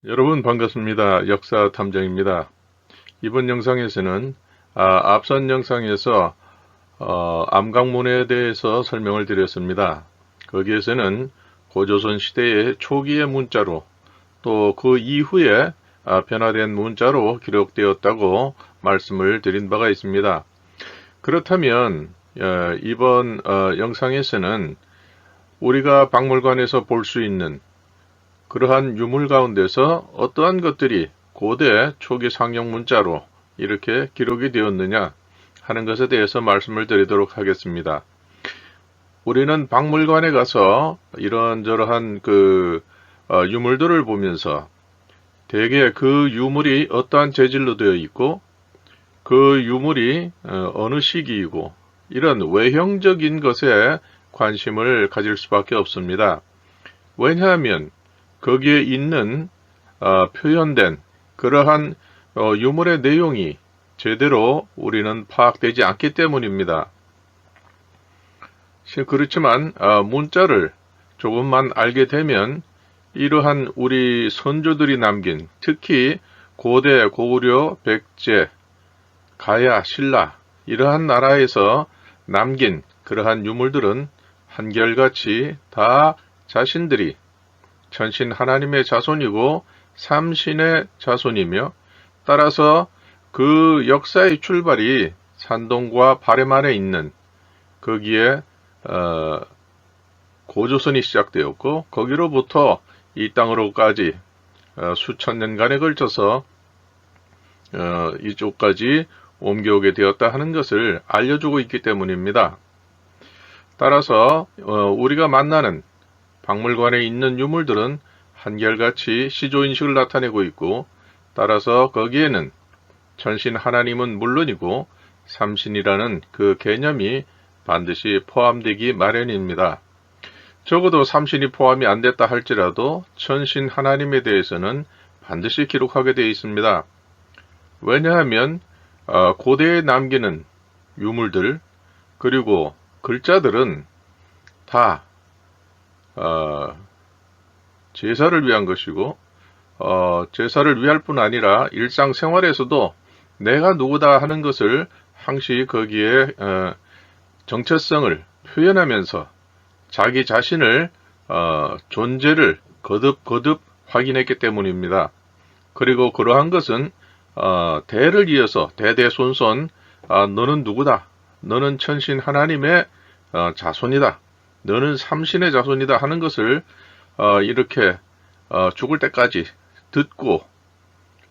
여러분 반갑습니다. 역사탐정입니다. 이번 영상에서는 앞선 영상에서 암각문에 대해서 설명을 드렸습니다. 거기에서는 고조선 시대의 초기의 문자로 또 그 이후에 변화된 문자로 기록되었다고 말씀을 드린 바가 있습니다. 그렇다면 이번 영상에서는 우리가 박물관에서 볼 수 있는 그러한 유물 가운데서 어떠한 것들이 고대 초기 상형 문자로 이렇게 기록이 되었느냐 하는 것에 대해서 말씀을 드리도록 하겠습니다. 우리는 박물관에 가서 이런저러한 유물들을 보면서 대개 그 유물이 어떠한 재질로 되어 있고 그 유물이 어느 시기이고 이런 외형적인 것에 관심을 가질 수밖에 없습니다. 왜냐하면 거기에 있는 표현된 그러한 유물의 내용이 제대로 우리는 파악되지 않기 때문입니다. 그렇지만 문자를 조금만 알게 되면 이러한 우리 선조들이 남긴 특히 고대, 고구려, 백제, 가야, 신라 이러한 나라에서 남긴 그러한 유물들은 한결같이 다 자신들이 전신 하나님의 자손이고 삼신의 자손이며 따라서 그 역사의 출발이 산동과 바렘 안에 있는 거기에 고조선이 시작되었고 거기로부터 이 땅으로까지 수천 년간에 걸쳐서 이쪽까지 옮겨오게 되었다 하는 것을 알려주고 있기 때문입니다. 따라서 우리가 만나는 박물관에 있는 유물들은 한결같이 시조인식을 나타내고 있고 따라서 거기에는 전신 하나님은 물론이고 삼신이라는 그 개념이 반드시 포함되기 마련입니다. 적어도 삼신이 포함이 안 됐다 할지라도 전신 하나님에 대해서는 반드시 기록하게 되어 있습니다. 왜냐하면 고대에 남기는 유물들 그리고 글자들은 다 제사를 위한 것이고 제사를 위할 뿐 아니라 일상생활에서도 내가 누구다 하는 것을 항시 거기에 정체성을 표현하면서 자기 자신을 존재를 거듭 확인했기 때문입니다. 그리고 그러한 것은 대를 이어서 대대손손 너는 누구다. 너는 천신 하나님의 자손이다. 너는 삼신의 자손이다 하는 것을 이렇게 죽을 때까지 듣고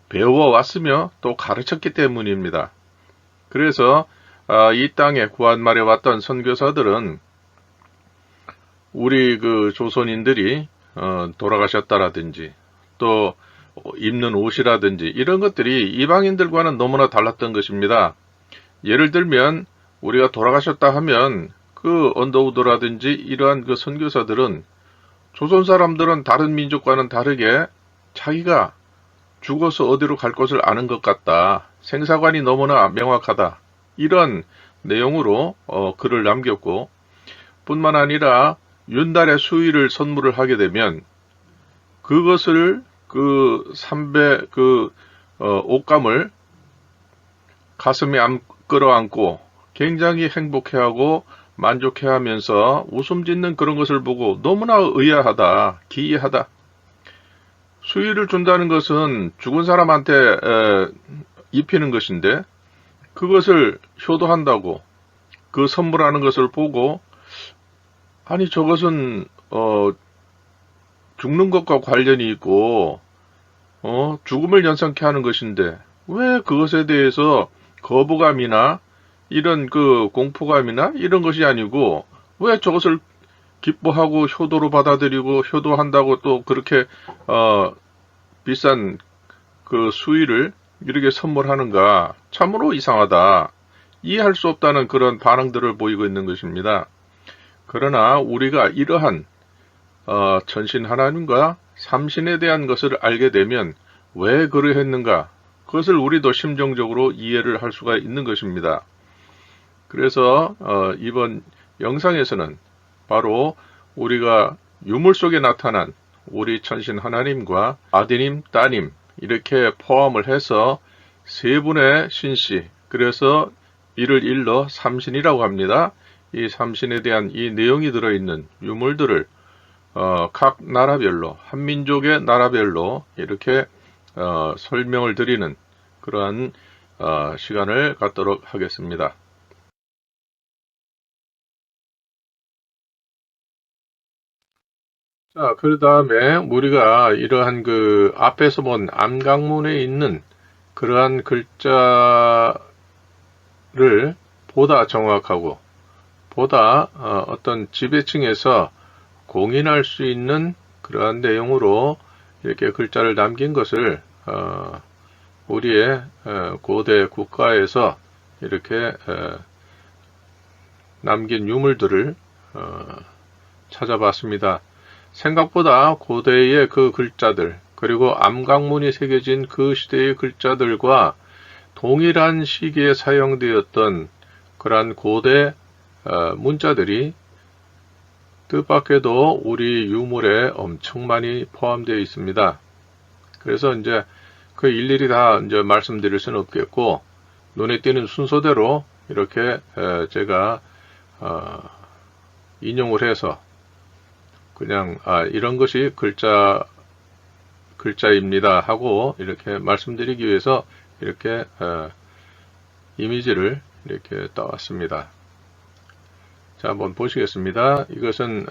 배워왔으며 또 가르쳤기 때문입니다. 그래서 이 땅에 구한말에 왔던 선교사들은 우리 그 조선인들이 돌아가셨다라든지 또 입는 옷이라든지 이런 것들이 이방인들과는 너무나 달랐던 것입니다. 예를 들면 우리가 돌아가셨다 하면 그 언더우드라든지 이러한 그 선교사들은 조선 사람들은 다른 민족과는 다르게 자기가 죽어서 어디로 갈 것을 아는 것 같다. 생사관이 너무나 명확하다. 이런 내용으로 글을 남겼고 뿐만 아니라 윤달의 수의를 선물을 하게 되면 그것을 그 삼배 옷감을 가슴에 끌어안고 굉장히 행복해하고 만족해하면서 웃음 짓는 그런 것을 보고 너무나 의아하다, 기이하다. 수의를 준다는 것은 죽은 사람한테 입히는 것인데 그것을 효도한다고 그 선물하는 것을 보고 아니 저것은 죽는 것과 관련이 있고 죽음을 연상케 하는 것인데 왜 그것에 대해서 거부감이나 이런 그 공포감이나 이런 것이 아니고 왜 저것을 기뻐하고 효도로 받아들이고 효도한다고 또 그렇게 비싼 그 수의를 이렇게 선물하는가 참으로 이상하다. 이해할 수 없다는 그런 반응들을 보이고 있는 것입니다. 그러나 우리가 이러한 전신 하나님과 삼신에 대한 것을 알게 되면 왜 그러했는가 그것을 우리도 심정적으로 이해를 할 수가 있는 것입니다. 그래서 이번 영상에서는 바로 우리가 유물 속에 나타난 우리 천신 하나님과 아드님, 따님 이렇게 포함을 해서 세 분의 신씨, 그래서 이를 일러 삼신이라고 합니다. 이 삼신에 대한 이 내용이 들어있는 유물들을 각 나라별로, 한민족의 나라별로 이렇게 설명을 드리는 그러한 시간을 갖도록 하겠습니다. 자, 그 다음에 우리가 이러한 그 앞에서 본 암각문에 있는 그러한 글자를 보다 정확하고 보다 어떤 지배층에서 공인할 수 있는 그러한 내용으로 이렇게 글자를 남긴 것을 우리의 고대 국가에서 이렇게 남긴 유물들을 찾아봤습니다. 생각보다 고대의 그 글자들, 그리고 암각문이 새겨진 그 시대의 글자들과 동일한 시기에 사용되었던 그러한 고대 문자들이 뜻밖에도 우리 유물에 엄청 많이 포함되어 있습니다. 그래서 이제 그 일일이 다 이제 말씀드릴 수는 없겠고, 눈에 띄는 순서대로 이렇게 제가 인용을 해서 그냥 이런 것이 글자입니다 하고 이렇게 말씀드리기 위해서 이렇게 이미지를 이렇게 따왔습니다. 자, 한번 보시겠습니다. 이것은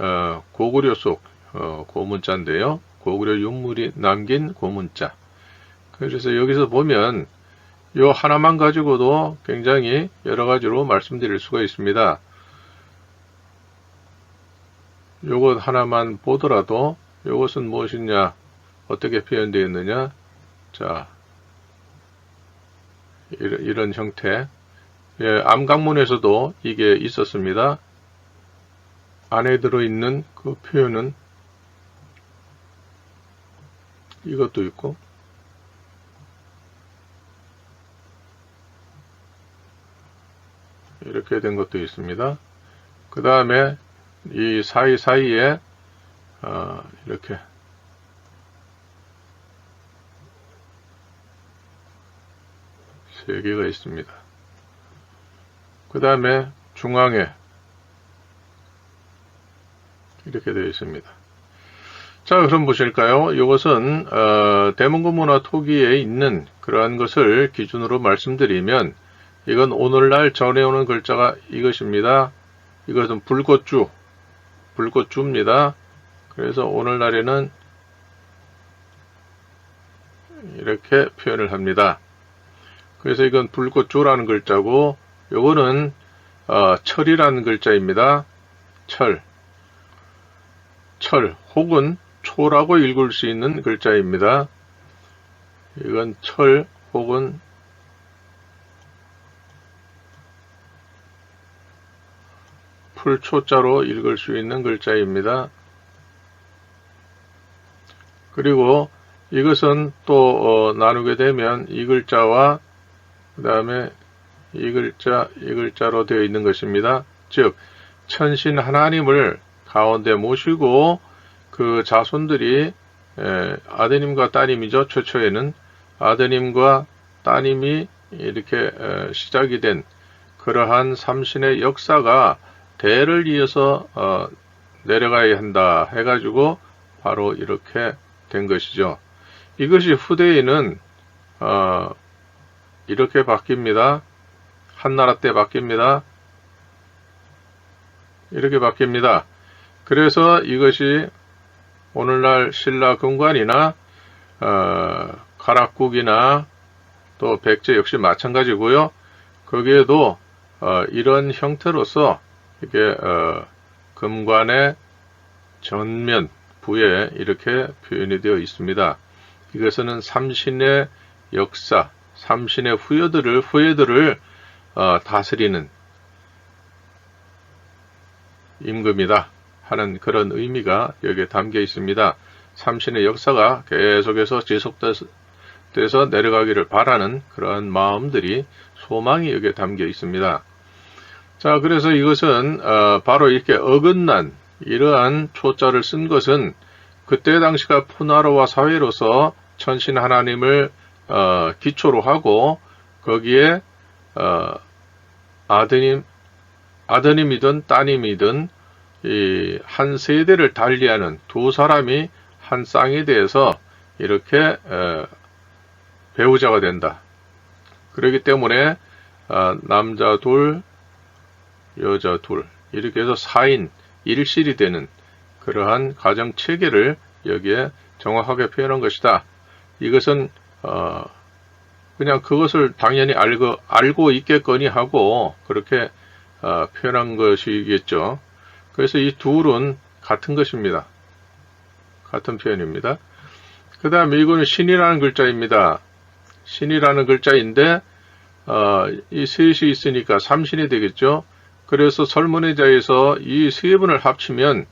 고구려 속 고문자인데요. 고구려 유물이 남긴 고문자. 그래서 여기서 보면 요 하나만 가지고도 굉장히 여러 가지로 말씀드릴 수가 있습니다. 요것 하나만 보더라도 요것은 무엇이냐, 어떻게 표현되어 있느냐. 자, 이런 형태. 예, 암각문에서도 이게 있었습니다. 안에 들어있는 그 표현은 이것도 있고, 이렇게 된 것도 있습니다. 그 다음에 이 사이사이에 이렇게 세 개가 있습니다. 그 다음에 중앙에 이렇게 되어 있습니다. 자, 그럼 보실까요? 이것은 대문고문화 토기에 있는 그러한 것을 기준으로 말씀드리면, 이건 오늘날 전해오는 글자가 이것입니다. 이것은 불꽃주입니다. 그래서 오늘날에는 이렇게 표현을 합니다. 그래서 이건 불꽃주라는 글자고, 요거는 철이라는 글자입니다. 철 혹은 초라고 읽을 수 있는 글자입니다. 이건 철 혹은 풀초자로 읽을 수 있는 글자입니다. 그리고 이것은 또 나누게 되면 이 글자와 그 다음에 이 글자로 되어 있는 것입니다. 즉 천신 하나님을 가운데 모시고 그 자손들이 아드님과 따님이죠. 최초에는 아드님과 따님이 이렇게 시작이 된 그러한 삼신의 역사가 대를 이어서 내려가야 한다 해가지고 바로 이렇게 된 것이죠. 이것이 후대에는 이렇게 바뀝니다. 한나라 때 바뀝니다. 이렇게 바뀝니다. 그래서 이것이 오늘날 신라금관이나 가락국이나 또 백제 역시 마찬가지고요. 거기에도 이런 형태로서 이렇게 금관의 전면 부에 이렇게 표현이 되어 있습니다. 이것은 삼신의 역사, 삼신의 후예들을 다스리는 임금이다 하는 그런 의미가 여기에 담겨 있습니다. 삼신의 역사가 계속해서 지속돼서 내려가기를 바라는 그러한 마음들이, 소망이 여기에 담겨 있습니다. 자, 그래서 이것은 바로 이렇게 어긋난 이러한 초자를 쓴 것은 그때 당시가 푸나르와 사회로서 천신 하나님을 기초로 하고 거기에 아드님이든 따님이든 이 한 세대를 달리하는 두 사람이 한 쌍이 돼서 이렇게 배우자가 된다. 그렇기 때문에 남자 둘, 여자 둘 이렇게 해서 4인 1실이 되는 그러한 가정 체계를 여기에 정확하게 표현한 것이다. 이것은 그냥 그것을 당연히 알고 있겠거니 하고 그렇게 표현한 것이겠죠. 그래서 이 둘은 같은 것입니다. 같은 표현입니다. 그 다음에 이거는 신이라는 글자입니다. 신이라는 글자인데 이 셋이 있으니까 삼신이 되겠죠. 그래서 설문의자에서 이 세 분을 합치면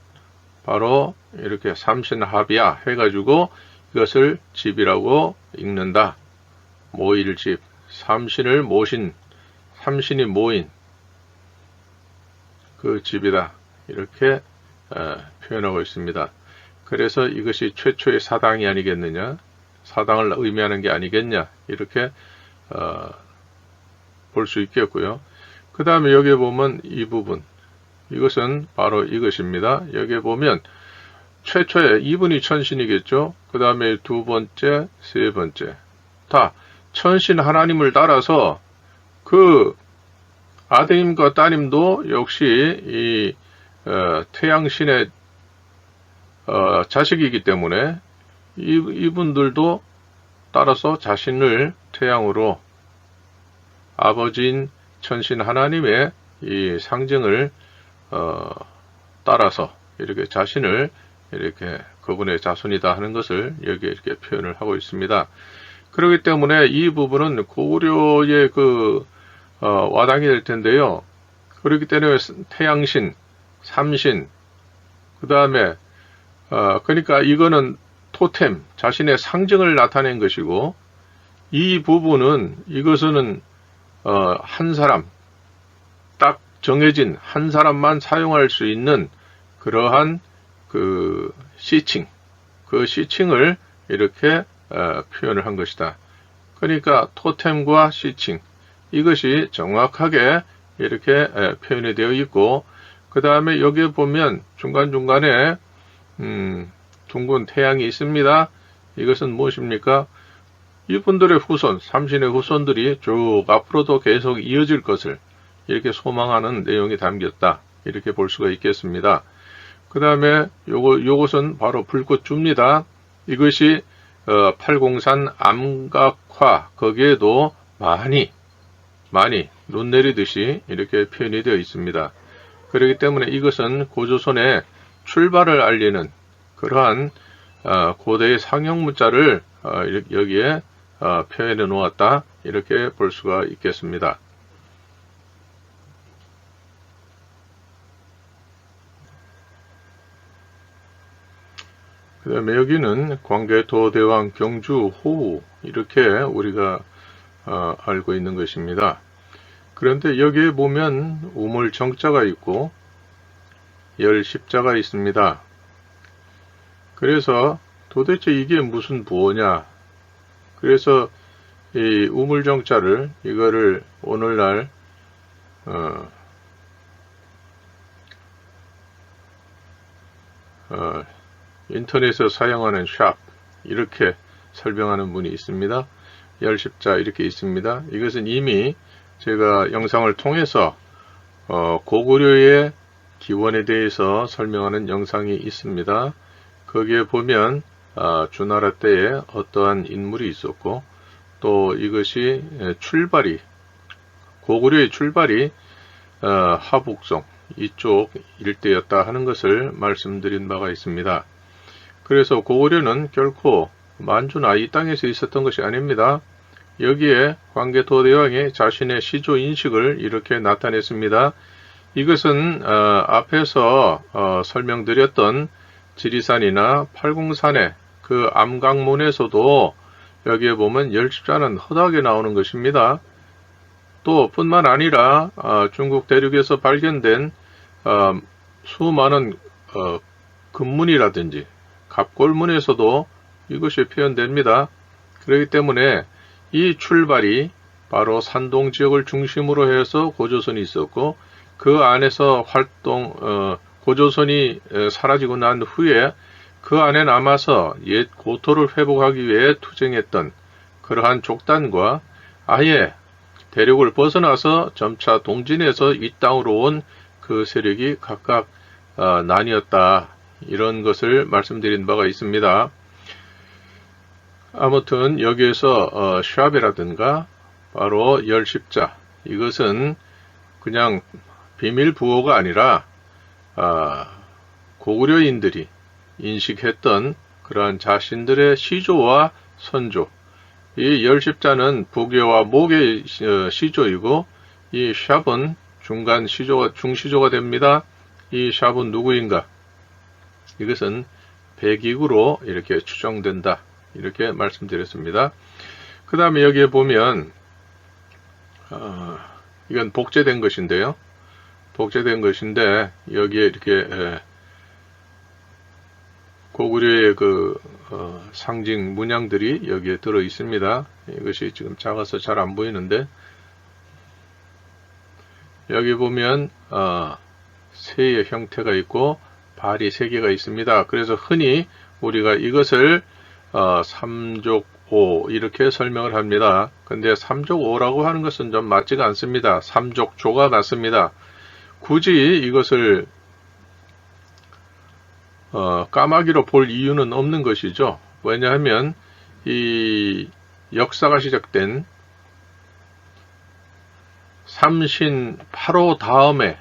바로 이렇게 삼신합이야 해가지고 이것을 집이라고 읽는다. 모일집, 삼신을 모신, 삼신이 모인 그 집이다. 이렇게 표현하고 있습니다. 그래서 이것이 최초의 사당이 아니겠느냐, 사당을 의미하는 게 아니겠냐, 이렇게 볼 수 있겠고요. 그 다음에 여기에 보면 이 부분, 이것은 바로 이것입니다. 여기에 보면 최초에 이분이 천신이겠죠. 그 다음에 두 번째, 세 번째 다 천신 하나님을 따라서 그 아드님과 따님도 역시 이 태양신의 자식이기 때문에 이분들도 따라서 자신을 태양으로 아버지인 천신 하나님의 이 상징을 따라서 이렇게 자신을 이렇게 그분의 자손이다 하는 것을 여기에 이렇게 표현을 하고 있습니다. 그렇기 때문에 이 부분은 고구려의 와당이 될 텐데요. 그렇기 때문에 태양신, 삼신, 그 다음에 그러니까 이거는 토템, 자신의 상징을 나타낸 것이고, 이 부분은 이것은 한 사람, 딱 정해진 한 사람만 사용할 수 있는 그러한 그 시칭, 그 시칭을 이렇게 표현을 한 것이다. 그러니까 토템과 시칭, 이것이 정확하게 이렇게 표현이 되어 있고, 그 다음에 여기에 보면 중간중간에 둥근 태양이 있습니다. 이것은 무엇입니까? 이분들의 후손, 삼신의 후손들이 쭉 앞으로도 계속 이어질 것을 이렇게 소망하는 내용이 담겼다. 이렇게 볼 수가 있겠습니다. 그 다음에 요것은 바로 불꽃주입니다. 이것이 팔공산 암각화, 거기에도 많이 눈 내리듯이 이렇게 표현이 되어 있습니다. 그렇기 때문에 이것은 고조선의 출발을 알리는 그러한 고대의 상형 문자를 여기에 표현해 놓았다. 이렇게 볼 수가 있겠습니다. 그 다음에 여기는 광개토대왕 경주 호우 이렇게 우리가 알고 있는 것입니다. 그런데 여기에 보면 우물 정자가 있고 열 십자가 있습니다. 그래서 도대체 이게 무슨 부호냐? 그래서 이 우물 정자를 이거를 오늘날 인터넷에서 사용하는 샵 이렇게 설명하는 분이 있습니다. 열십자 이렇게 있습니다. 이것은 이미 제가 영상을 통해서 고구려의 기원에 대해서 설명하는 영상이 있습니다. 거기에 보면 주나라 때에 어떠한 인물이 있었고 또 이것이 고구려의 출발이 하북성 이쪽 일대였다 하는 것을 말씀드린 바가 있습니다. 그래서 고구려는 결코 만주나 이 땅에서 있었던 것이 아닙니다. 여기에 광개토대왕이 자신의 시조 인식을 이렇게 나타냈습니다. 이것은 앞에서 설명드렸던 지리산이나 팔공산의 그 암각문에서도 여기에 보면 열십자는 허다하게 나오는 것입니다. 또 뿐만 아니라 중국 대륙에서 발견된 수많은 금문이라든지 갑골문에서도 이것이 표현됩니다. 그렇기 때문에 이 출발이 바로 산동 지역을 중심으로 해서 고조선이 있었고, 그 안에서 고조선이 사라지고 난 후에 그 안에 남아서 옛 고토를 회복하기 위해 투쟁했던 그러한 족단과 아예 대륙을 벗어나서 점차 동진해서 이 땅으로 온 그 세력이 각각 나뉘었다. 이런 것을 말씀드린 바가 있습니다. 아무튼 여기에서 샵이라든가 바로 열십자, 이것은 그냥 비밀 부호가 아니라 고구려인들이 인식했던 그러한 자신들의 시조와 선조, 이 열십자는 부교와 목의 시조이고, 이 샵은 중시조가 됩니다. 이 샵은 누구인가? 이것은 백익으로 이렇게 추정된다. 이렇게 말씀드렸습니다. 그 다음에 여기에 보면 이건 복제된 것인데요. 복제된 것인데 여기에 이렇게 고구려의 그 상징 문양들이 여기에 들어 있습니다. 이것이 지금 작아서 잘 안 보이는데, 여기 보면 새의 형태가 있고 발이 3개가 있습니다. 그래서 흔히 우리가 이것을 삼족오 이렇게 설명을 합니다. 근데 삼족오라고 하는 것은 좀 맞지가 않습니다. 삼족조가 맞습니다. 굳이 이것을 까마귀로 볼 이유는 없는 것이죠. 왜냐하면 이 역사가 시작된 삼신 8호 다음에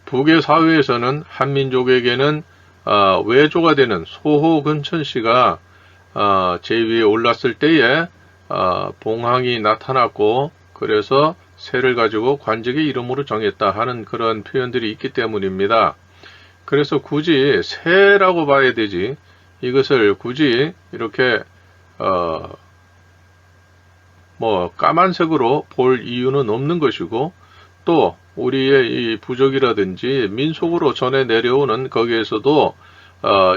북의 사회에서는 한민족에게는 외조가 되는 소호근천씨가 제위에 올랐을 때에 봉황이 나타났고, 그래서 새를 가지고 관직의 이름으로 정했다 하는 그런 표현들이 있기 때문입니다. 그래서 굳이 새라고 봐야 되지, 이것을 굳이 이렇게 까만색으로 볼 이유는 없는 것이고, 또 우리의 이 부족이라든지 민속으로 전해 내려오는 거기에서도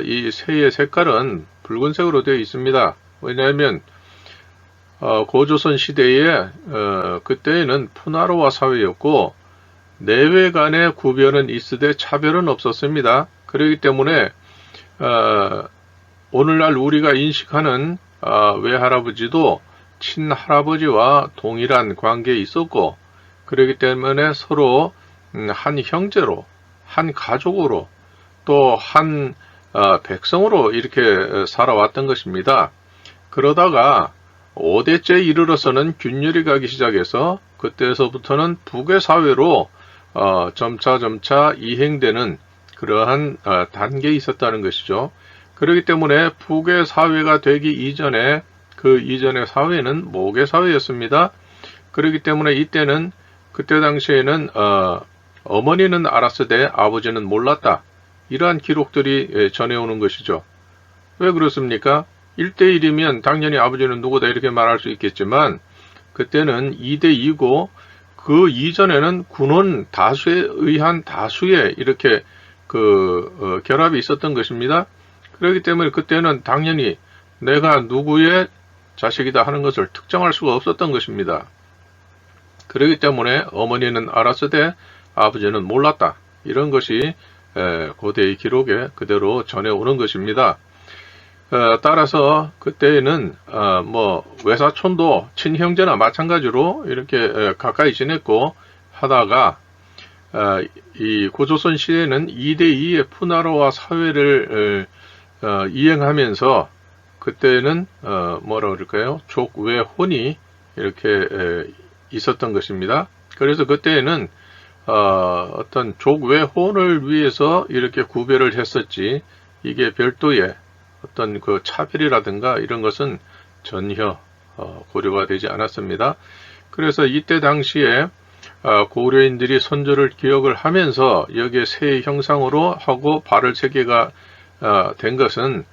이 새의 색깔은 붉은색으로 되어 있습니다. 왜냐하면 고조선 시대에 그때에는 푸나로와 사회였고 내외 간의 구별은 있으되 차별은 없었습니다. 그렇기 때문에 오늘날 우리가 인식하는 외할아버지도 친할아버지와 동일한 관계에 있었고, 그렇기 때문에 서로 한 형제로, 한 가족으로, 또 한 백성으로 이렇게 살아왔던 것입니다. 그러다가 5대째 이르러서는 균열이 가기 시작해서 그때서부터는 북의 사회로 점차 이행되는 그러한 단계에 있었다는 것이죠. 그렇기 때문에 북의 사회가 되기 이전에 그 이전의 사회는 목의 사회였습니다. 그렇기 때문에 이때는 그때 당시에는 어머니는 알았으되 아버지는 몰랐다. 이러한 기록들이 전해오는 것이죠. 왜 그렇습니까? 1대1이면 당연히 아버지는 누구다 이렇게 말할 수 있겠지만 그때는 2대2고 그 이전에는 군원 다수에 의한 다수의 이렇게 결합이 있었던 것입니다. 그렇기 때문에 그때는 당연히 내가 누구의 자식이다 하는 것을 특정할 수가 없었던 것입니다. 그렇기 때문에 어머니는 알았으되 아버지는 몰랐다. 이런 것이 고대의 기록에 그대로 전해오는 것입니다. 따라서 그때에는 외사촌도 친형제나 마찬가지로 이렇게 가까이 지냈고 하다가 이 고조선 시대는 2대2의 푸나로와 사회를 이행하면서 그때는 뭐라 그럴까요? 족외혼이 이렇게 있었던 것입니다. 그래서 그때에는 어떤 족외혼을 위해서 이렇게 구별을 했었지, 이게 별도의 어떤 그 차별이라든가 이런 것은 전혀 고려가 되지 않았습니다. 그래서 이때 당시에 고려인들이 선조를 기억을 하면서 여기에 새의 형상으로 하고 발을 3개가 된 것은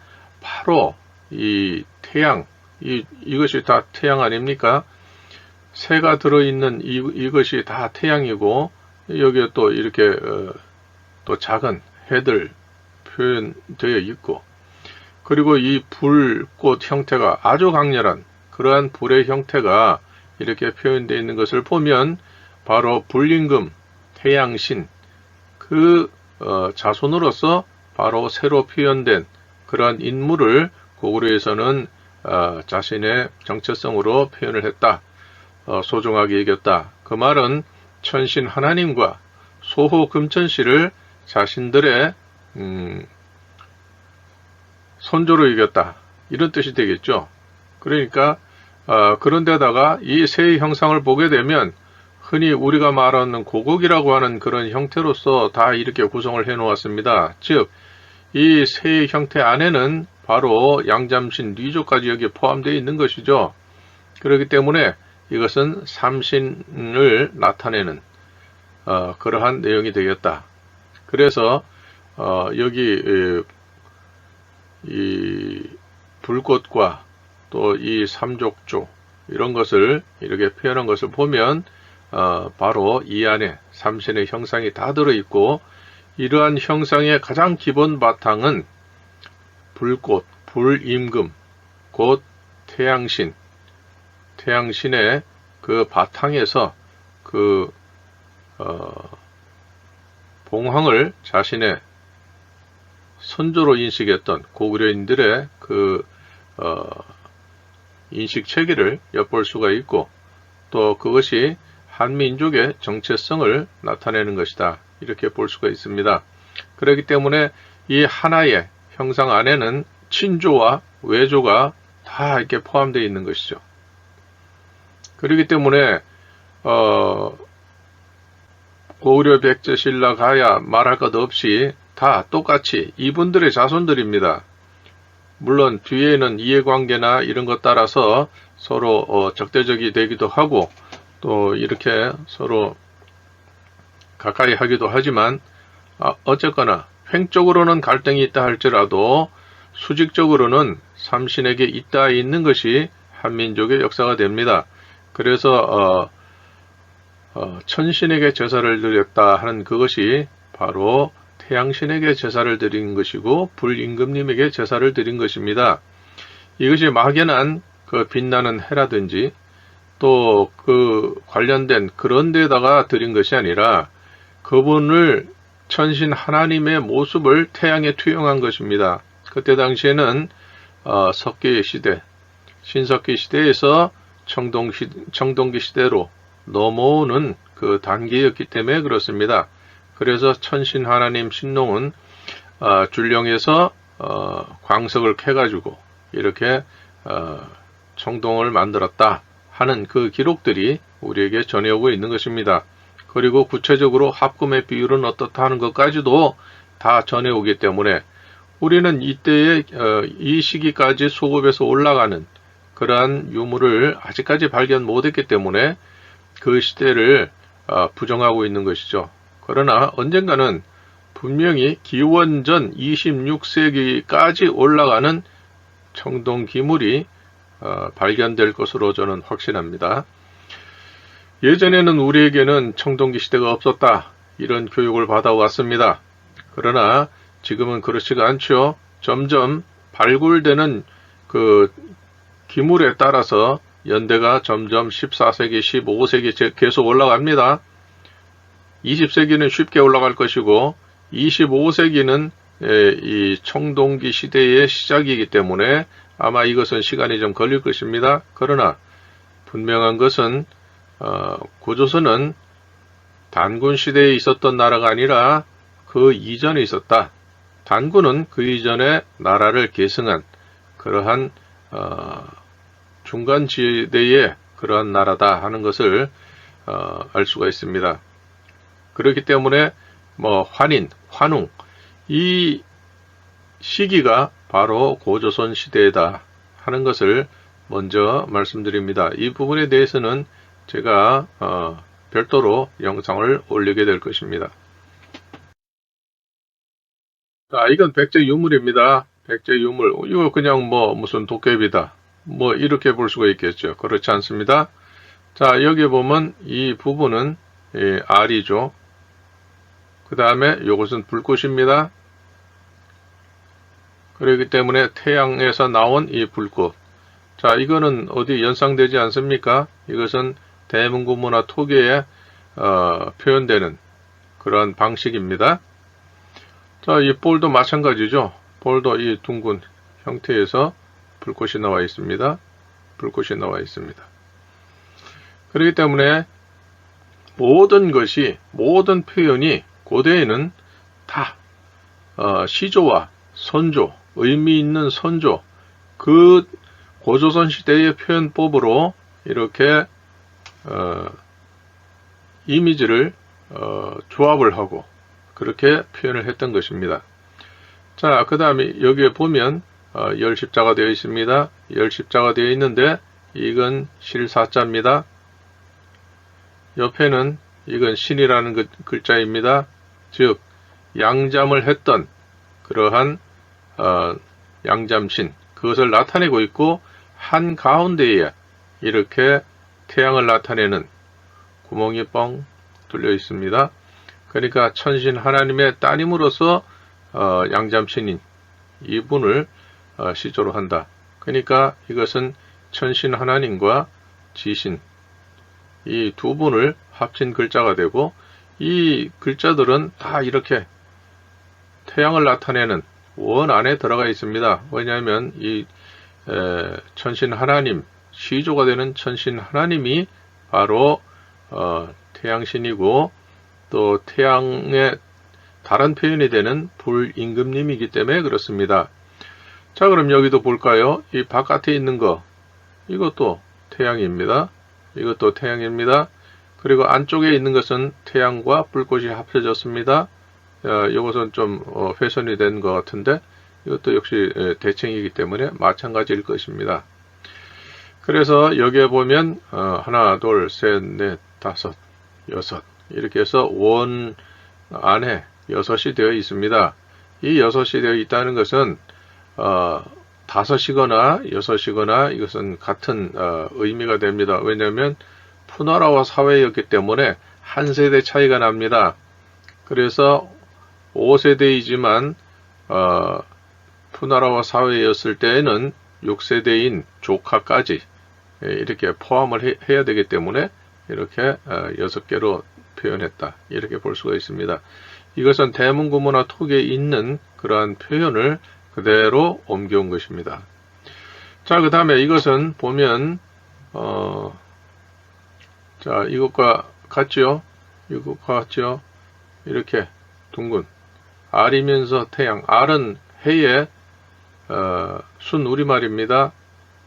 바로 이 태양, 이것이 다 태양 아닙니까? 새가 들어있는 이것이 다 태양이고, 여기에 또 이렇게 또 작은 해들, 표현되어 있고, 그리고 이 불꽃 형태가 아주 강렬한 그러한 불의 형태가 이렇게 표현되어 있는 것을 보면 바로 불임금, 태양신, 그 자손으로서 바로 새로 표현된 그러한 인물을 고구려에서는 자신의 정체성으로 표현을 했다. 소중하게 여겼다. 그 말은 천신 하나님과 소호 금천씨를 자신들의 손조로 여겼다. 이런 뜻이 되겠죠. 그러니까 그런데다가 이 새의 형상을 보게 되면 흔히 우리가 말하는 고국이라고 하는 그런 형태로서 다 이렇게 구성을 해 놓았습니다. 즉, 이 새의 형태 안에는 바로 양잠신, 뉘조까지 여기에 포함되어 있는 것이죠. 그렇기 때문에 이것은 삼신을 나타내는 그러한 내용이 되겠다. 그래서 여기 이 불꽃과 또 이 삼족조 이런 것을 이렇게 표현한 것을 보면 바로 이 안에 삼신의 형상이 다 들어있고, 이러한 형상의 가장 기본 바탕은 불꽃, 불임금, 곧 태양신, 태양신의 그 바탕에서 그 봉황을 자신의 선조로 인식했던 고구려인들의 그 인식 체계를 엿볼 수가 있고, 또 그것이 한민족의 정체성을 나타내는 것이다. 이렇게 볼 수가 있습니다. 그렇기 때문에 이 하나의 형상 안에는 친조와 외조가 다 이렇게 포함되어 있는 것이죠. 그렇기 때문에 고구려 백제 신라 가야 말할 것 없이 다 똑같이 이분들의 자손들입니다. 물론 뒤에는 이해관계나 이런 것 따라서 서로 적대적이 되기도 하고, 또 이렇게 서로 가까이 하기도 하지만 어쨌거나 횡적으로는 갈등이 있다 할지라도 수직적으로는 삼신에게 있다 있는 것이 한민족의 역사가 됩니다. 그래서 천신에게 제사를 드렸다 하는 그것이 바로 태양신에게 제사를 드린 것이고, 불임금님에게 제사를 드린 것입니다. 이것이 막연한 그 빛나는 해라든지 또 그 관련된 그런 데다가 드린 것이 아니라 그분을 천신 하나님의 모습을 태양에 투영한 것입니다. 그때 당시에는 석기 시대, 신석기 시대에서 청동기 시대로 넘어오는 그 단계였기 때문에 그렇습니다. 그래서 천신 하나님 신농은 줄령에서 광석을 캐가지고 이렇게 청동을 만들었다 하는 그 기록들이 우리에게 전해오고 있는 것입니다. 그리고 구체적으로 합금의 비율은 어떻다 하는 것까지도 다 전해오기 때문에 우리는 이때의 이 시기까지 소급에서 올라가는 그러한 유물을 아직까지 발견 못했기 때문에 그 시대를 부정하고 있는 것이죠. 그러나 언젠가는 분명히 기원전 26세기까지 올라가는 청동 기물이 발견될 것으로 저는 확신합니다. 예전에는 우리에게는 청동기 시대가 없었다, 이런 교육을 받아왔습니다. 그러나 지금은 그렇지가 않죠. 점점 발굴되는 그 기물에 따라서 연대가 점점 14세기, 15세기 계속 올라갑니다. 20세기는 쉽게 올라갈 것이고 25세기는 이 청동기 시대의 시작이기 때문에 아마 이것은 시간이 좀 걸릴 것입니다. 그러나 분명한 것은 고조선은 단군 시대에 있었던 나라가 아니라 그 이전에 있었다. 단군은 그 이전에 나라를 계승한 그러한 중간지대의 그러한 나라다 하는 것을 알 수가 있습니다. 그렇기 때문에 환인, 환웅, 이 시기가 바로 고조선 시대다 하는 것을 먼저 말씀드립니다. 이 부분에 대해서는 제가 별도로 영상을 올리게 될 것입니다. 자, 이건 백제 유물입니다. 백제 유물. 이거 그냥 무슨 도깨비다, 이렇게 볼 수가 있겠죠. 그렇지 않습니다. 자, 여기 보면 이 부분은 알이죠. 그 다음에 이것은 불꽃입니다. 그렇기 때문에 태양에서 나온 이 불꽃. 자, 이거는 어디 연상되지 않습니까? 이것은 대문구문화 토계에 표현되는 그런 방식입니다. 자, 이 볼도 마찬가지죠. 볼도 이 둥근 형태에서 불꽃이 나와 있습니다. 불꽃이 나와 있습니다. 그렇기 때문에 모든 표현이 고대에는 다 시조와 선조, 의미 있는 선조, 그 고조선 시대의 표현법으로 이렇게 이미지를 조합을 하고 그렇게 표현을 했던 것입니다. 자, 그 다음에 여기에 보면 열십자가 되어 있습니다. 열십자가 되어 있는데 이건 실사자입니다. 옆에는 이건 신이라는 글자입니다. 즉 양잠을 했던 그러한 양잠신, 그것을 나타내고 있고 한가운데에 이렇게 태양을 나타내는 구멍이 뻥 뚫려 있습니다. 그러니까 천신 하나님의 따님으로서 양잠신인 이분을 시조로 한다. 그러니까 이것은 천신 하나님과 지신 이 두 분을 합친 글자가 되고, 이 글자들은 다 이렇게 태양을 나타내는 원 안에 들어가 있습니다. 왜냐하면 이 천신 하나님, 시조가 되는 천신 하나님이 바로 태양신이고 또 태양의 다른 표현이 되는 불임금님이기 때문에 그렇습니다. 자, 그럼 여기도 볼까요? 이 바깥에 있는 거, 이것도 태양입니다. 이것도 태양입니다. 그리고 안쪽에 있는 것은 태양과 불꽃이 합쳐졌습니다. 이것은 좀 훼손이 된 것 같은데 이것도 역시 대칭이기 때문에 마찬가지일 것입니다. 그래서 여기에 보면 하나, 둘, 셋, 넷, 다섯, 여섯 이렇게 해서 원 안에 여섯이 되어 있습니다. 이 여섯이 되어 있다는 것은 다섯이거나 여섯이거나 이것은 같은 의미가 됩니다. 왜냐하면 푸나라와 사회였기 때문에 한 세대 차이가 납니다. 그래서 5세대이지만 푸나라와 사회였을 때에는 6세대인 조카까지 이렇게 포함을 해야 되기 때문에 이렇게 6개로 표현했다. 이렇게 볼 수가 있습니다. 이것은 대문구문화 톡에 있는 그러한 표현을 그대로 옮겨온 것입니다. 자, 그 다음에 이것은 보면 자, 이것과 같죠? 이것과 같죠? 이렇게 둥근 R이면서 태양, R은 해의 순 우리말입니다.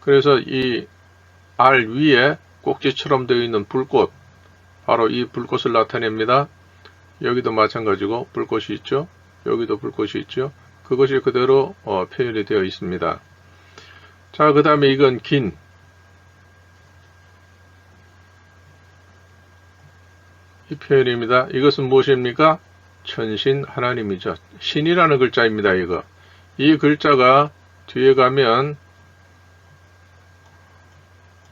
그래서 이 R 위에 꼭지처럼 되어 있는 불꽃, 바로 이 불꽃을 나타냅니다. 여기도 마찬가지고 불꽃이 있죠. 여기도 불꽃이 있죠. 그것이 그대로 표현이 되어 있습니다. 자, 그 다음에 이건 긴, 이 표현입니다. 이것은 무엇입니까? 천신 하나님이죠. 신이라는 글자입니다. 이거. 이 글자가 뒤에 가면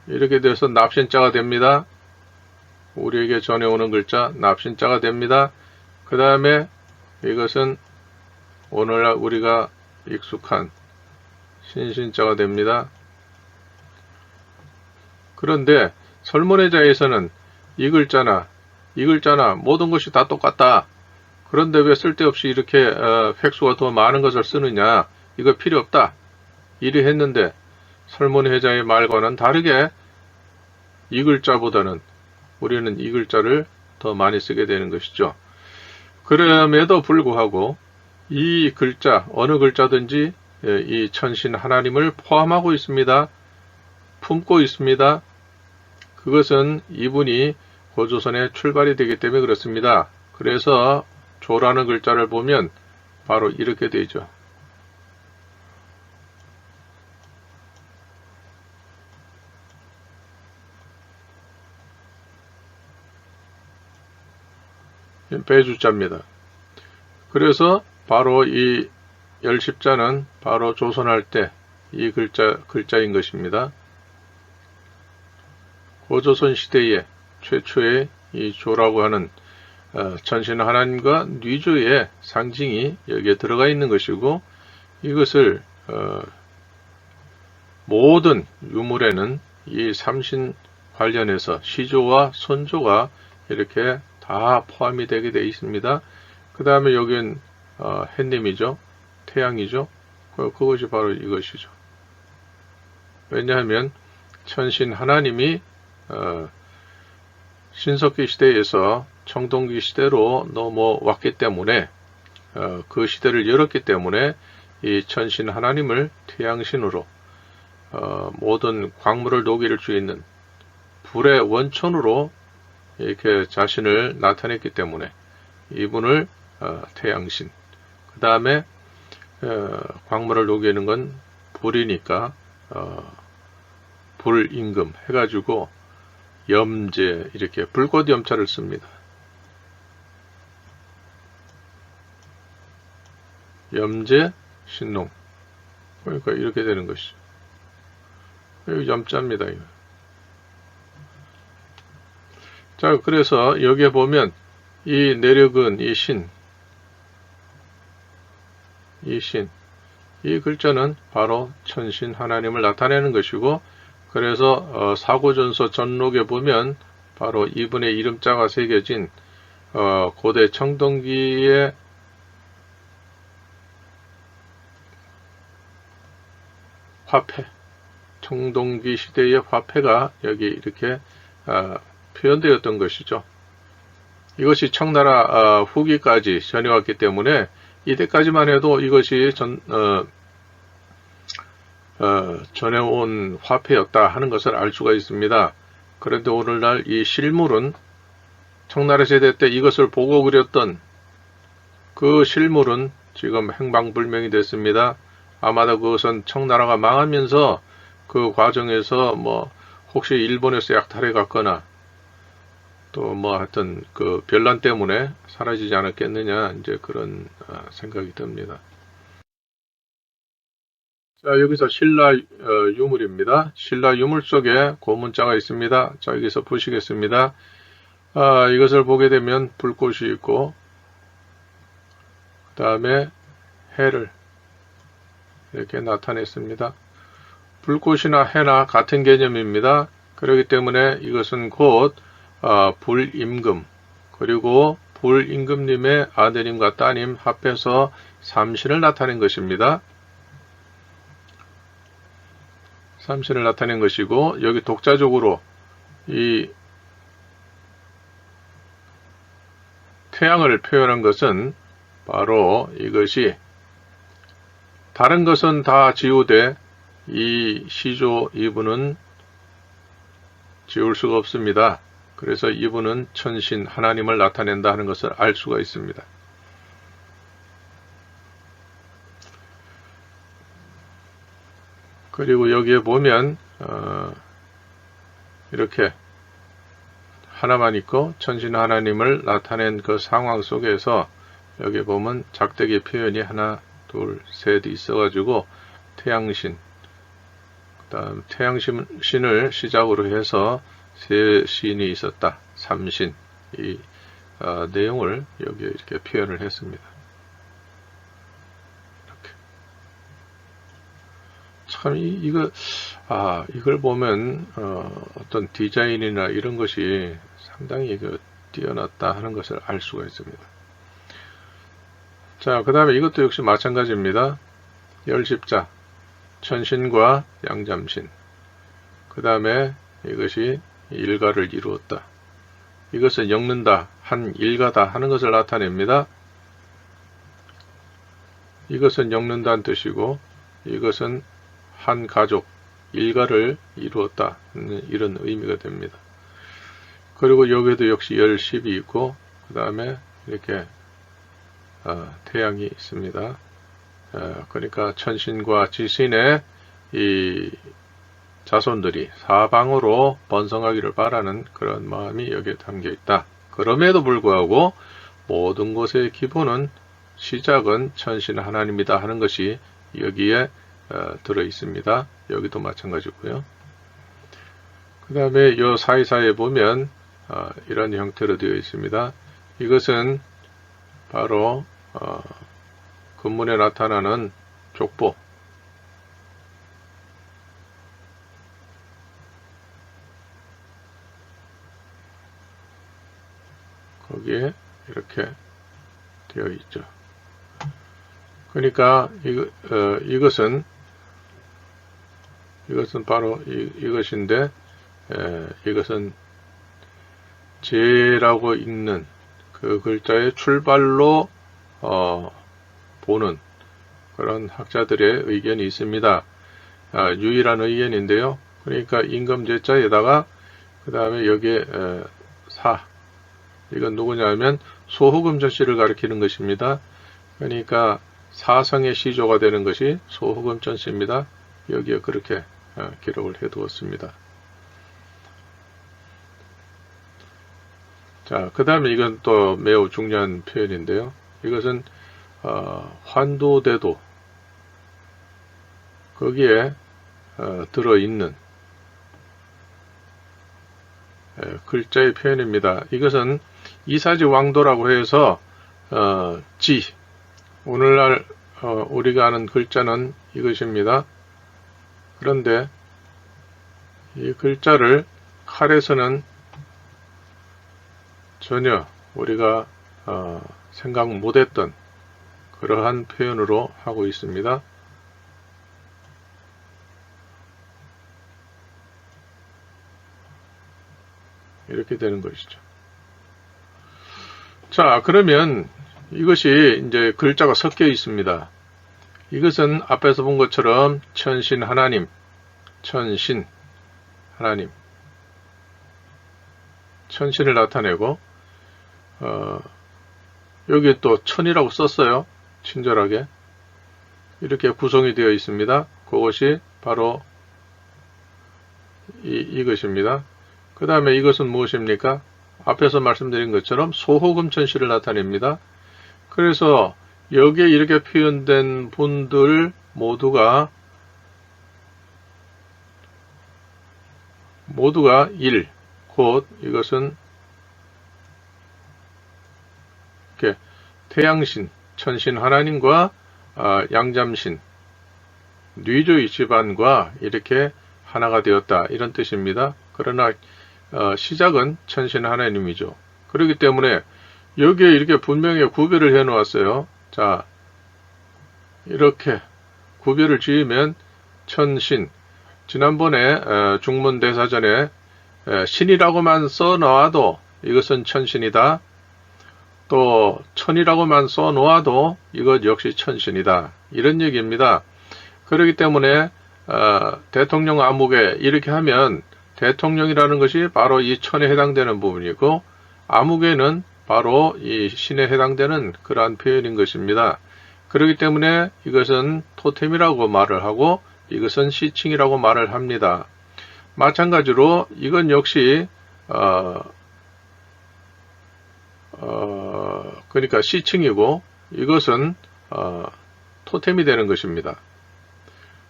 이렇게 돼서 납신자가 됩니다. 우리에게 전해오는 글자 납신자가 됩니다. 그 다음에 이것은 오늘날 우리가 익숙한 신신자가 됩니다. 그런데 설문해자에서는 이 글자나 모든 것이 다 똑같다. 그런데 왜 쓸데없이 이렇게 획수가 더 많은 것을 쓰느냐, 이거 필요 없다, 이리 했는데 설문해자의 말과는 다르게 이 글자보다는 우리는 이 글자를 더 많이 쓰게 되는 것이죠. 그럼에도 불구하고 이 글자, 어느 글자든지 이 천신 하나님을 포함하고 있습니다. 품고 있습니다. 그것은 이분이 고조선의 출발이 되기 때문에 그렇습니다. 그래서 조라는 글자를 보면 바로 이렇게 되죠. 배주자입니다. 그래서 바로 이 열십자는 바로 조선할 때 이 글자인 것입니다. 고조선 시대의 최초의 이 조라고 하는 천신 하나님과 뉘조의 상징이 여기에 들어가 있는 것이고, 이것을 모든 유물에는 이 삼신 관련해서 시조와 손조가 이렇게 다 포함이 되게 되어 있습니다. 그 다음에 여긴 햇님이죠. 태양이죠. 그것이 바로 이것이죠. 왜냐하면 천신 하나님이 신석기 시대에서 청동기 시대로 넘어왔기 때문에 그 시대를 열었기 때문에 이 천신 하나님을 태양신으로 모든 광물을 녹일 수 있는 불의 원천으로 이렇게 자신을 나타냈기 때문에 이분을 태양신, 그 다음에 광물을 녹이는 건 불이니까 불임금 해가지고 염제, 이렇게 불꽃 염자를 씁니다. 염제 신농. 그러니까 이렇게 되는 것이죠. 여기 염자입니다. 이거. 자, 그래서 여기에 보면 이 내력은 이 신, 이 글자는 바로 천신 하나님을 나타내는 것이고, 그래서 사고전서 전록에 보면 바로 이분의 이름자가 새겨진 고대 청동기의 화폐, 청동기 시대의 화폐가 여기 이렇게 표현되었던 것이죠. 이것이 청나라 후기까지 전해왔기 때문에 이때까지만 해도 이것이 전해온 화폐였다 하는 것을 알 수가 있습니다. 그런데 오늘날 이 실물은 청나라 세대 때 이것을 보고 그렸던 그 실물은 지금 행방불명이 됐습니다. 아마도 그것은 청나라가 망하면서 그 과정에서 혹시 일본에서 약탈해 갔거나 또 하여튼 그 변란 때문에 사라지지 않았겠느냐, 이제 그런 생각이 듭니다. 자, 여기서 신라 유물입니다. 신라 유물 속에 고문자가 있습니다. 자, 여기서 보시겠습니다. 이것을 보게 되면 불꽃이 있고, 그 다음에 해를 이렇게 나타냈습니다. 불꽃이나 해나 같은 개념입니다. 그렇기 때문에 이것은 곧 불임금, 그리고 불임금님의 아드님과 따님 합해서 삼신을 나타낸 것입니다. 삼신을 나타낸 것이고, 여기 독자적으로 이 태양을 표현한 것은 바로 이것이, 다른 것은 다 지우되 이 시조 이분은 지울 수가 없습니다. 그래서 이분은 천신 하나님을 나타낸다 하는 것을 알 수가 있습니다. 그리고 여기에 보면 이렇게 하나만 있고 천신 하나님을 나타낸 그 상황 속에서 여기 보면 작대기 표현이 하나, 둘, 셋 있어가지고 태양신, 그 다음 태양신을 시작으로 해서 세 신이 있었다. 삼신, 이 내용을 여기에 이렇게 표현을 했습니다. 이렇게. 참 이걸 보면 어떤 디자인이나 이런 것이 상당히 뛰어났다 하는 것을 알 수가 있습니다. 자, 그 다음에 이것도 역시 마찬가지입니다. 열십자, 천신과 양잠신. 그 다음에 이것이 일가를 이루었다. 이것은 엮는다, 한 일가다 하는 것을 나타냅니다. 이것은 엮는다는 뜻이고, 이것은 한 가족, 일가를 이루었다, 이런 의미가 됩니다. 그리고 여기에도 역시 열십이 있고, 그 다음에 이렇게 태양이 있습니다. 그러니까 천신과 지신의 이 자손들이 사방으로 번성하기를 바라는 그런 마음이 여기에 담겨 있다. 그럼에도 불구하고 모든 것의 기본은, 시작은 천신 하나님이다 하는 것이 여기에 들어 있습니다. 여기도 마찬가지고요. 그 다음에 이 사이사이에 보면 이런 형태로 되어 있습니다. 이것은 바로 근문에 나타나는 족보. 거기에 이렇게 되어 있죠. 그러니까 이것은 바로 이것인데, 이것은 제라고 읽는 그 글자의 출발로 보는 그런 학자들의 의견이 있습니다. 유일한 의견인데요. 그러니까 임금제자에다가 그 다음에 여기에 이건 누구냐면 소후금전씨를 가리키는 것입니다. 그러니까 사성의 시조가 되는 것이 소후금전씨입니다. 여기에 그렇게 기록을 해 두었습니다. 자, 그 다음에 이건 또 매우 중요한 표현인데요. 이것은 환도대도 거기에 들어있는 글자의 표현입니다. 이것은 이사지왕도라고 해서 오늘날 우리가 아는 글자는 이것입니다. 그런데 이 글자를 칼에서는 전혀 우리가 생각 못했던 그러한 표현으로 하고 있습니다. 이렇게 되는 것이죠. 자, 그러면 이것이 이제 글자가 섞여 있습니다. 이것은 앞에서 본 것처럼 천신 하나님, 천신 하나님, 천신을 나타내고 여기에 또 천이라고 썼어요. 친절하게 이렇게 구성이 되어 있습니다. 그것이 바로 이것입니다. 그 다음에 이것은 무엇입니까? 앞에서 말씀드린 것처럼 소호금천씨를 나타냅니다. 그래서 여기에 이렇게 표현된 분들 모두가 일, 곧 이것은 이렇게 태양신, 천신 하나님과 양잠신, 뉘조의 집안과 이렇게 하나가 되었다, 이런 뜻입니다. 그러나 시작은 천신 하나님이죠. 그렇기 때문에 여기에 이렇게 분명히 구별을 해 놓았어요. 자, 이렇게 구별을 지으면 천신, 지난번에 중문대사전에 신이라고만 써 놓아도 이것은 천신이다. 또 천이라고만 써 놓아도 이것 역시 천신이다. 이런 얘기입니다. 그렇기 때문에 대통령 암흑에 이렇게 하면 대통령이라는 것이 바로 이 천에 해당되는 부분이고, 암흑에는 바로 이 신에 해당되는 그러한 표현인 것입니다. 그렇기 때문에 이것은 토템이라고 말을 하고 이것은 시칭이라고 말을 합니다. 마찬가지로 이건 역시 그러니까 시칭이고 이것은 토템이 되는 것입니다.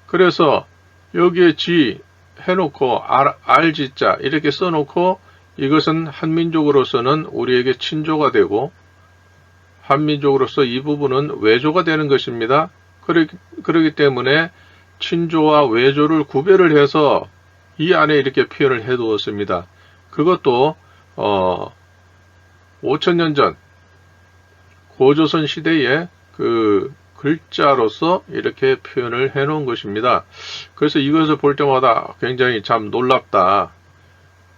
그래서 여기에 지 해놓고 알지자 이렇게 써놓고 이것은 한민족으로서는 우리에게 친조가 되고 한민족으로서 이 부분은 외조가 되는 것입니다. 그렇기 때문에 친조와 외조를 구별을 해서 이 안에 이렇게 표현을 해 두었습니다. 그것도 5000년 전 고조선 시대에 그 글자로서 이렇게 표현을 해 놓은 것입니다. 그래서 이것을 볼 때마다 굉장히 참 놀랍다.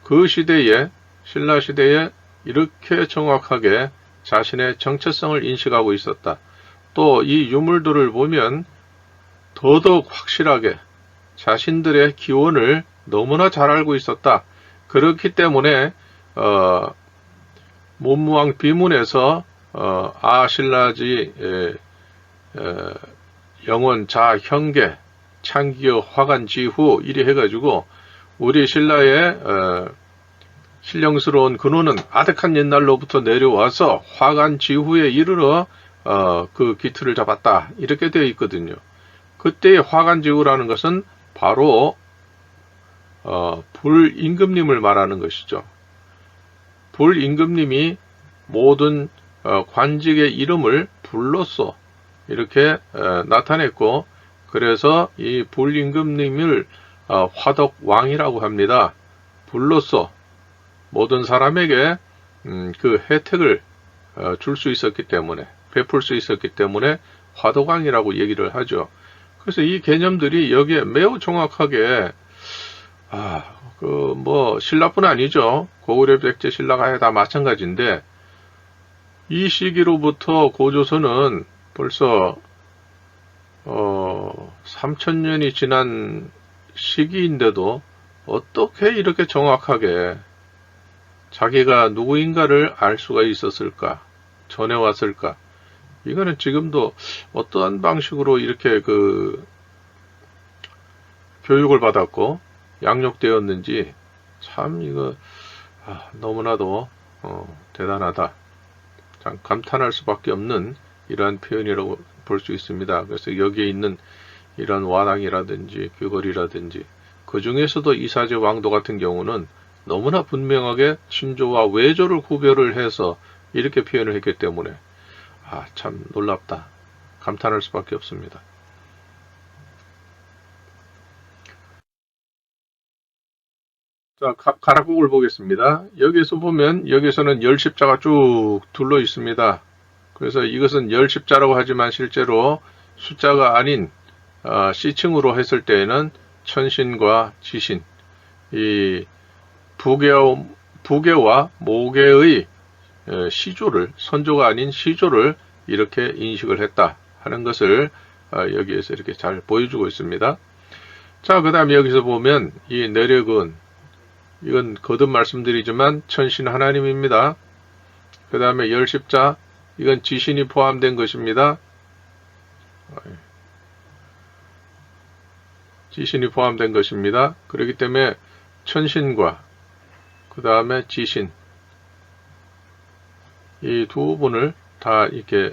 그 시대에, 신라 시대에 이렇게 정확하게 자신의 정체성을 인식하고 있었다. 또 이 유물들을 보면 더더욱 확실하게 자신들의 기원을 너무나 잘 알고 있었다. 그렇기 때문에 문무왕 비문에서 신라지 영원 자 형계 창기여 화관지후 이리 해가지고 우리 신라의 신령스러운 근원은 아득한 옛날로부터 내려와서 화관지후에 이르러 그 기틀을 잡았다, 이렇게 되어 있거든요. 그때의 화관지후라는 것은 바로 불임금님을 말하는 것이죠. 불임금님이 모든 관직의 이름을 불로써 이렇게 나타냈고, 그래서 이 불임금님을 화덕왕이라고 합니다. 불로써 모든 사람에게 그 혜택을 줄 수 있었기 때문에, 베풀 수 있었기 때문에 화덕왕이라고 얘기를 하죠. 그래서 이 개념들이 여기에 매우 정확하게 신라뿐 아니죠. 고구려 백제 신라가 다 마찬가지인데, 이 시기로부터 고조선은 벌써 3000년이 지난 시기인데도 어떻게 이렇게 정확하게 자기가 누구인가를 알 수가 있었을까? 전해왔을까? 이거는 지금도 어떠한 방식으로 이렇게 교육을 받았고 양육되었는지 참 이거 너무나도 대단하다. 참 감탄할 수밖에 없는 이러한 표현이라고 볼 수 있습니다. 그래서 여기에 있는 이런 와당이라든지 귀걸이라든지 그 중에서도 이사제 왕도 같은 경우는 너무나 분명하게 신조와 외조를 구별을 해서 이렇게 표현을 했기 때문에 참 놀랍다. 감탄할 수밖에 없습니다. 자, 가락국을 보겠습니다. 여기서 보면 여기서는 열십자가 쭉 둘러 있습니다. 그래서 이것은 열십자라고 하지만 실제로 숫자가 아닌 시층으로 했을 때에는 천신과 지신, 이 부계와 모계의 시조를, 선조가 아닌 시조를 이렇게 인식을 했다 하는 것을 여기에서 이렇게 잘 보여주고 있습니다. 자, 그 다음에 여기서 보면 이 내력은, 이건 거듭 말씀드리지만 천신 하나님입니다. 그 다음에 열십자, 이건 지신이 포함된 것입니다. 지신이 포함된 것입니다. 그렇기 때문에 천신과 그 다음에 지신, 이 두 분을 다 이렇게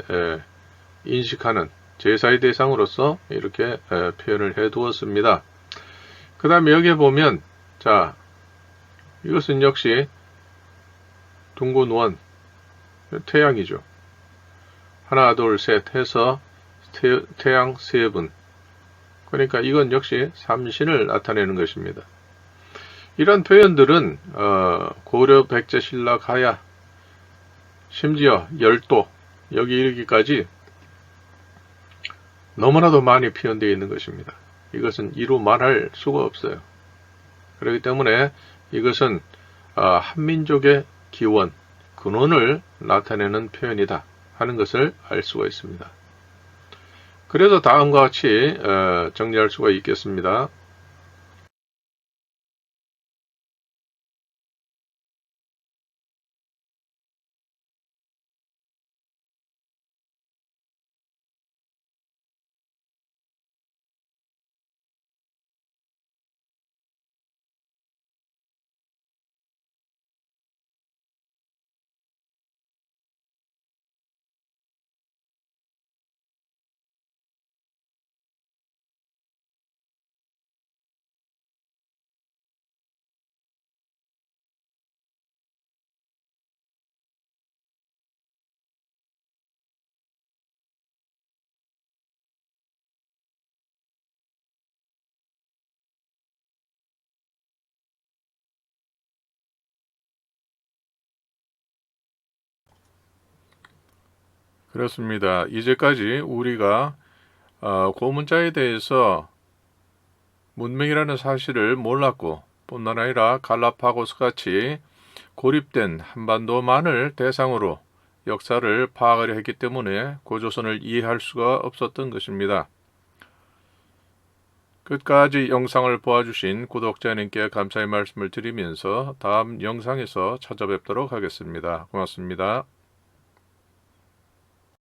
인식하는 제사의 대상으로서 이렇게 표현을 해 두었습니다. 그 다음에 여기에 보면, 자, 이것은 역시 둥근원, 태양이죠. 하나, 둘, 셋 해서 태양 세 분. 그러니까 이건 역시 삼신을 나타내는 것입니다. 이런 표현들은 고려, 백제, 신라, 가야, 심지어 열도, 여기 이르기까지 너무나도 많이 표현되어 있는 것입니다. 이것은 이루 말할 수가 없어요. 그렇기 때문에 이것은 한민족의 기원, 근원을 나타내는 표현이다 하는 것을 알 수가 있습니다. 그래서 다음과 같이 정리할 수가 있겠습니다. 그렇습니다. 이제까지 우리가 고문자에 대해서 문명이라는 사실을 몰랐고, 뿐만 아니라 갈라파고스 같이 고립된 한반도만을 대상으로 역사를 파악하려 했기 때문에 고조선을 이해할 수가 없었던 것입니다. 끝까지 영상을 보아주신 구독자님께 감사의 말씀을 드리면서 다음 영상에서 찾아뵙도록 하겠습니다. 고맙습니다.